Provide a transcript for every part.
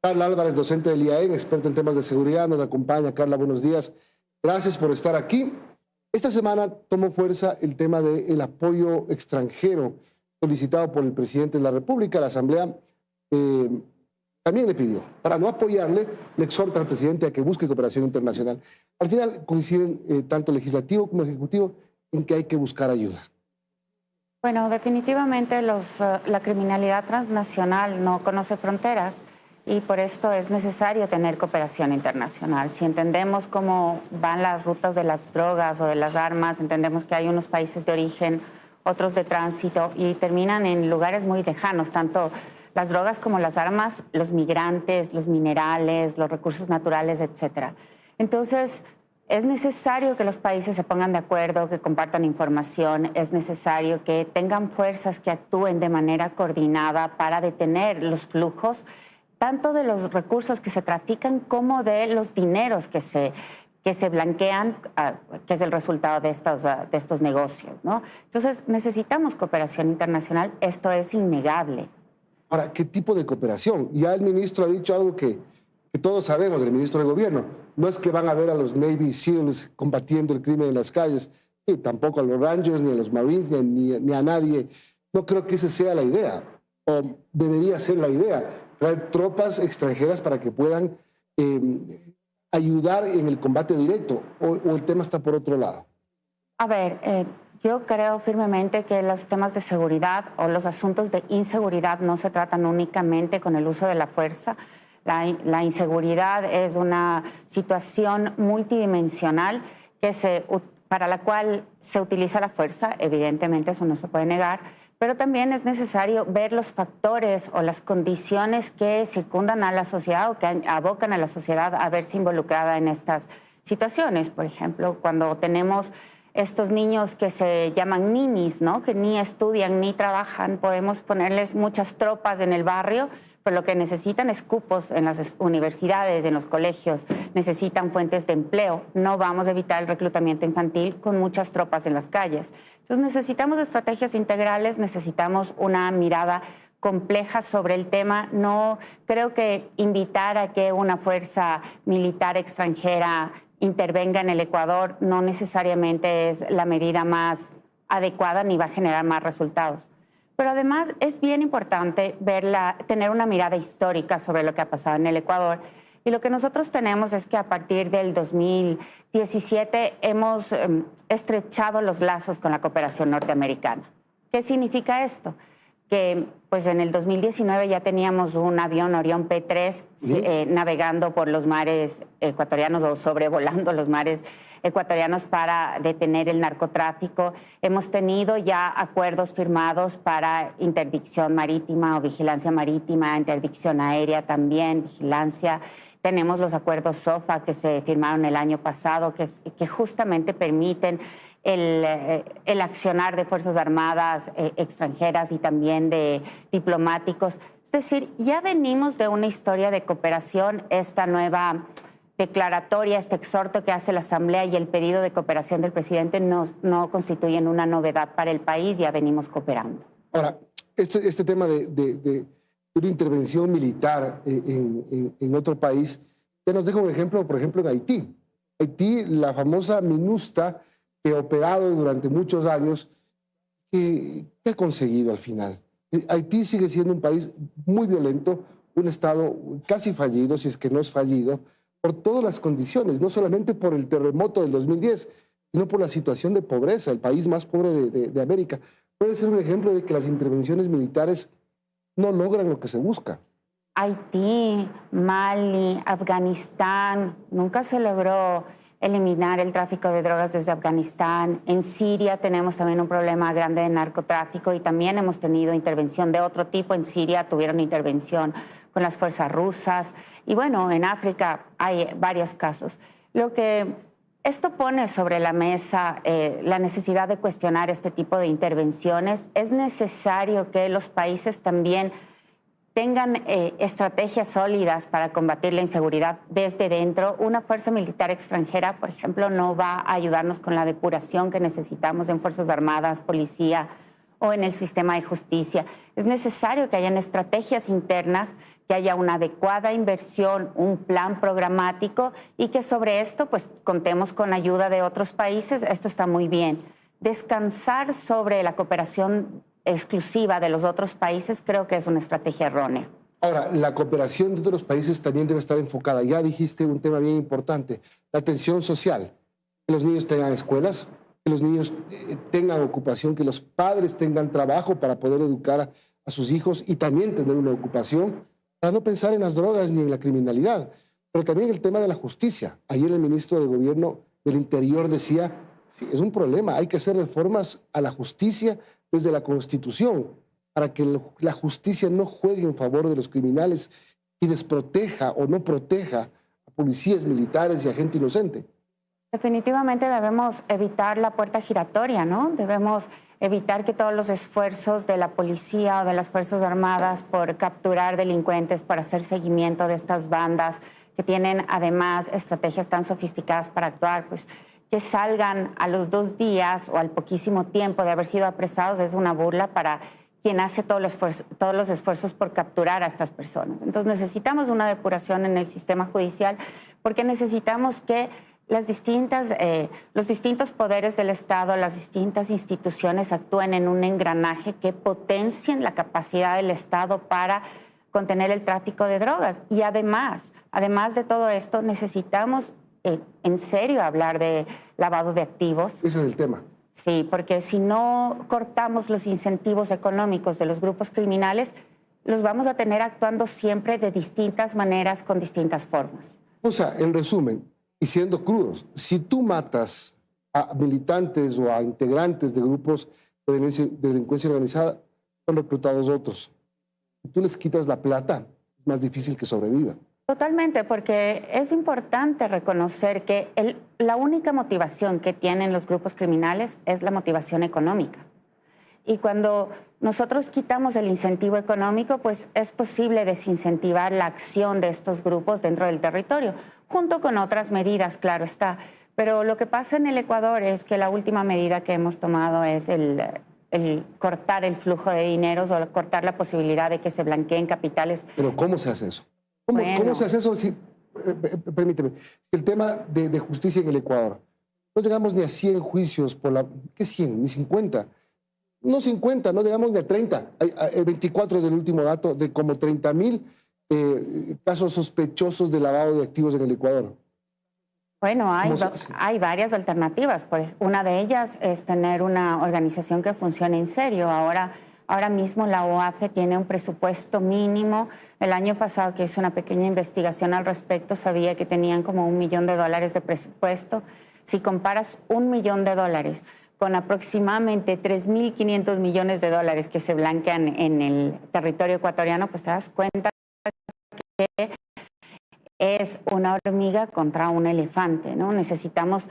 Carla Álvarez, docente del IAEN, experta en temas de seguridad, nos acompaña. Carla, buenos días. Gracias por estar aquí. Esta semana tomó fuerza el tema del apoyo extranjero solicitado por el presidente de la República. La Asamblea también le pidió, para no apoyarle, le exhorta al presidente a que busque cooperación internacional. Al final coinciden tanto legislativo como ejecutivo en que hay que buscar ayuda. Bueno, definitivamente la criminalidad transnacional no conoce fronteras y por esto es necesario tener cooperación internacional. Si entendemos cómo van las rutas de las drogas o de las armas, entendemos que hay unos países de origen, otros de tránsito y terminan en lugares muy lejanos, tanto las drogas como las armas, los migrantes, los minerales, los recursos naturales, etcétera. Entonces, es necesario que los países se pongan de acuerdo, que compartan información, es necesario que tengan fuerzas que actúen de manera coordinada para detener los flujos, tanto de los recursos que se trafican como de los dineros que se blanquean, que es el resultado de estos negocios, ¿no? Entonces, necesitamos cooperación internacional, esto es innegable. Ahora, ¿qué tipo de cooperación? Ya el ministro ha dicho algo que todos sabemos, el ministro de Gobierno. No es que van a ver a los Navy SEALs combatiendo el crimen en las calles, y tampoco a los Rangers, ni a los Marines, ni a nadie. No creo que esa sea la idea, o debería ser la idea, traer tropas extranjeras para que puedan ayudar en el combate directo, o el tema está por otro lado. A ver, yo creo firmemente que los temas de seguridad o los asuntos de inseguridad no se tratan únicamente con el uso de la fuerza. La inseguridad es una situación multidimensional para la cual se utiliza la fuerza, evidentemente eso no se puede negar, pero también es necesario ver los factores o las condiciones que circundan a la sociedad o que abocan a la sociedad a verse involucrada en estas situaciones. Por ejemplo, cuando tenemos estos niños que se llaman ninis, ¿no? Que ni estudian ni trabajan, podemos ponerles muchas tropas en el barrio, pero lo que necesitan es cupos en las universidades, en los colegios, necesitan fuentes de empleo. No vamos a evitar el reclutamiento infantil con muchas tropas en las calles. Entonces necesitamos estrategias integrales, necesitamos una mirada compleja sobre el tema. No creo que invitar a que una fuerza militar extranjera intervenga en el Ecuador no necesariamente es la medida más adecuada ni va a generar más resultados. Pero además es bien importante tener una mirada histórica sobre lo que ha pasado en el Ecuador. Y lo que nosotros tenemos es que a partir del 2017 hemos estrechado los lazos con la cooperación norteamericana. ¿Qué significa esto? Que pues en el 2019 ya teníamos un avión Orión P-3 navegando por los mares ecuatorianos o sobrevolando los mares ecuatorianos para detener el narcotráfico. Hemos tenido ya acuerdos firmados para interdicción marítima o vigilancia marítima, interdicción aérea también, vigilancia. Tenemos los acuerdos SOFA que se firmaron el año pasado, que justamente permiten el accionar de Fuerzas Armadas extranjeras y también de diplomáticos. Es decir, ya venimos de una historia de cooperación. Esta nueva declaratoria, este exhorto que hace la Asamblea y el pedido de cooperación del presidente no constituyen una novedad para el país, ya venimos cooperando. Ahora, este tema de una intervención militar en otro país, ya nos deja un ejemplo, por ejemplo, en Haití. Haití, la famosa MINUSTA, que ha operado durante muchos años, ¿qué ha conseguido al final? Haití sigue siendo un país muy violento, un estado casi fallido, si es que no es fallido, por todas las condiciones, no solamente por el terremoto del 2010, sino por la situación de pobreza, el país más pobre de América. Puede ser un ejemplo de que las intervenciones militares no logran lo que se busca. Haití, Mali, Afganistán, nunca se logró eliminar el tráfico de drogas desde Afganistán. En Siria tenemos también un problema grande de narcotráfico y también hemos tenido intervención de otro tipo. En Siria tuvieron intervención con las fuerzas rusas y bueno, en África hay varios casos. Lo que esto pone sobre la mesa la necesidad de cuestionar este tipo de intervenciones. Es necesario que los países también tengan estrategias sólidas para combatir la inseguridad desde dentro. Una fuerza militar extranjera, por ejemplo, no va a ayudarnos con la depuración que necesitamos en Fuerzas Armadas, policía o en el sistema de justicia. Es necesario que hayan estrategias internas, que haya una adecuada inversión, un plan programático y que sobre esto pues contemos con ayuda de otros países. Esto está muy bien. Descansar sobre la cooperación exclusiva de los otros países creo que es una estrategia errónea. Ahora, la cooperación de otros países también debe estar enfocada. Ya dijiste un tema bien importante, la atención social. Que los niños tengan escuelas, que los niños tengan ocupación, que los padres tengan trabajo para poder educar a sus hijos y también tener una ocupación para no pensar en las drogas ni en la criminalidad. Pero también el tema de la justicia. Ayer el ministro de Gobierno del Interior decía, sí, es un problema, hay que hacer reformas a la justicia desde la Constitución para que la justicia no juegue en favor de los criminales y desproteja o no proteja a policías, militares y a gente inocente. Definitivamente debemos evitar la puerta giratoria, ¿no? Debemos evitar que todos los esfuerzos de la policía o de las Fuerzas Armadas por capturar delincuentes, por hacer seguimiento de estas bandas que tienen además estrategias tan sofisticadas para actuar, pues que salgan a los 2 días o al poquísimo tiempo de haber sido apresados es una burla para quien hace todos los esfuerzos por capturar a estas personas. Entonces necesitamos una depuración en el sistema judicial porque necesitamos que los distintos poderes del Estado, las distintas instituciones actúen en un engranaje que potencien la capacidad del Estado para contener el tráfico de drogas. Y además de todo esto, necesitamos en serio hablar de lavado de activos. Ese es el tema. Sí, porque si no cortamos los incentivos económicos de los grupos criminales, los vamos a tener actuando siempre de distintas maneras, con distintas formas. O sea, en resumen, y siendo crudos, si tú matas a militantes o a integrantes de grupos de delincuencia organizada, son reclutados otros. Si tú les quitas la plata, es más difícil que sobrevivan. Totalmente, porque es importante reconocer que la única motivación que tienen los grupos criminales es la motivación económica. Y cuando nosotros quitamos el incentivo económico, pues es posible desincentivar la acción de estos grupos dentro del territorio, junto con otras medidas, claro está. Pero lo que pasa en el Ecuador es que la última medida que hemos tomado es el cortar el flujo de dineros o cortar la posibilidad de que se blanqueen capitales. Pero ¿cómo se hace eso? ¿Cómo se hace eso? Si, permíteme, si el tema de justicia en el Ecuador, no llegamos ni a 100 juicios por la... ¿Qué 100? Ni 50. No 50, no llegamos ni a 30. Hay 24 es el último dato de como 30,000 casos sospechosos de lavado de activos en el Ecuador. Bueno, hay varias alternativas. Una de ellas es tener una organización que funcione en serio. Ahora mismo la OAFE tiene un presupuesto mínimo. El año pasado que hice una pequeña investigación al respecto, sabía que tenían como $1 millón de presupuesto. Si comparas $1 millón con aproximadamente 3.500 millones de dólares que se blanquean en el territorio ecuatoriano, pues te das cuenta que es una hormiga contra un elefante, ¿no? Necesitamos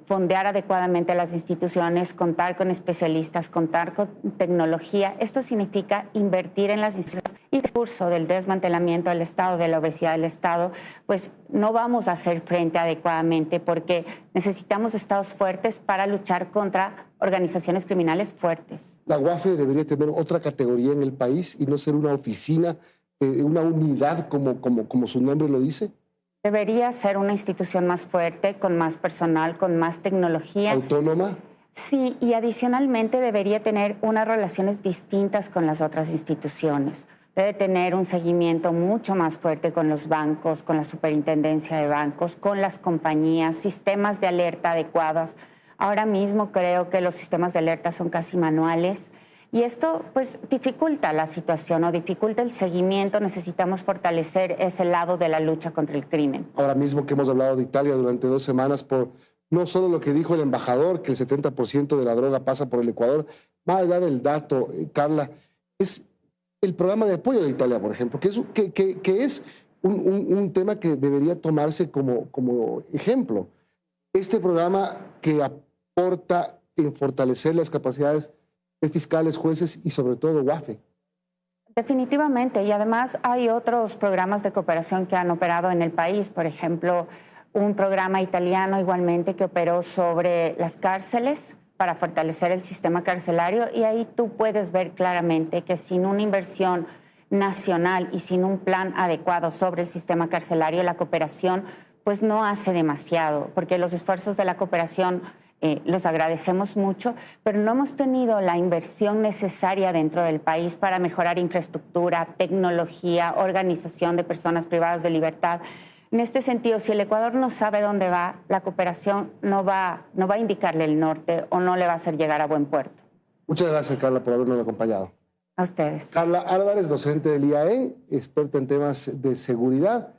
fondear adecuadamente a las instituciones, contar con especialistas, contar con tecnología. Esto significa invertir en las instituciones. Y el discurso del desmantelamiento del Estado, de la obesidad del Estado, pues no vamos a hacer frente adecuadamente porque necesitamos estados fuertes para luchar contra organizaciones criminales fuertes. La UAFE debería tener otra categoría en el país y no ser una oficina, una unidad como su nombre lo dice. Debería ser una institución más fuerte, con más personal, con más tecnología. ¿Autónoma? Sí, y adicionalmente debería tener unas relaciones distintas con las otras instituciones. Debe tener un seguimiento mucho más fuerte con los bancos, con la superintendencia de bancos, con las compañías, sistemas de alerta adecuados. Ahora mismo creo que los sistemas de alerta son casi manuales y esto pues dificulta la situación o dificulta el seguimiento. Necesitamos fortalecer ese lado de la lucha contra el crimen. Ahora mismo que hemos hablado de Italia durante 2 semanas por no solo lo que dijo el embajador, que el 70% de la droga pasa por el Ecuador, más allá del dato, Carla, es el programa de apoyo de Italia, por ejemplo, que es un tema que debería tomarse como ejemplo. Este programa que aporta en fortalecer las capacidades de fiscales, jueces y sobre todo UAFE. Definitivamente, y además hay otros programas de cooperación que han operado en el país, por ejemplo, un programa italiano igualmente que operó sobre las cárceles para fortalecer el sistema carcelario, y ahí tú puedes ver claramente que sin una inversión nacional y sin un plan adecuado sobre el sistema carcelario, la cooperación pues no hace demasiado, porque los esfuerzos de la cooperación los agradecemos mucho, pero no hemos tenido la inversión necesaria dentro del país para mejorar infraestructura, tecnología, organización de personas privadas de libertad. En este sentido, si el Ecuador no sabe dónde va, la cooperación no va a indicarle el norte o no le va a hacer llegar a buen puerto. Muchas gracias, Carla, por habernos acompañado. A ustedes. Carla Álvarez, docente del IAE, experta en temas de seguridad.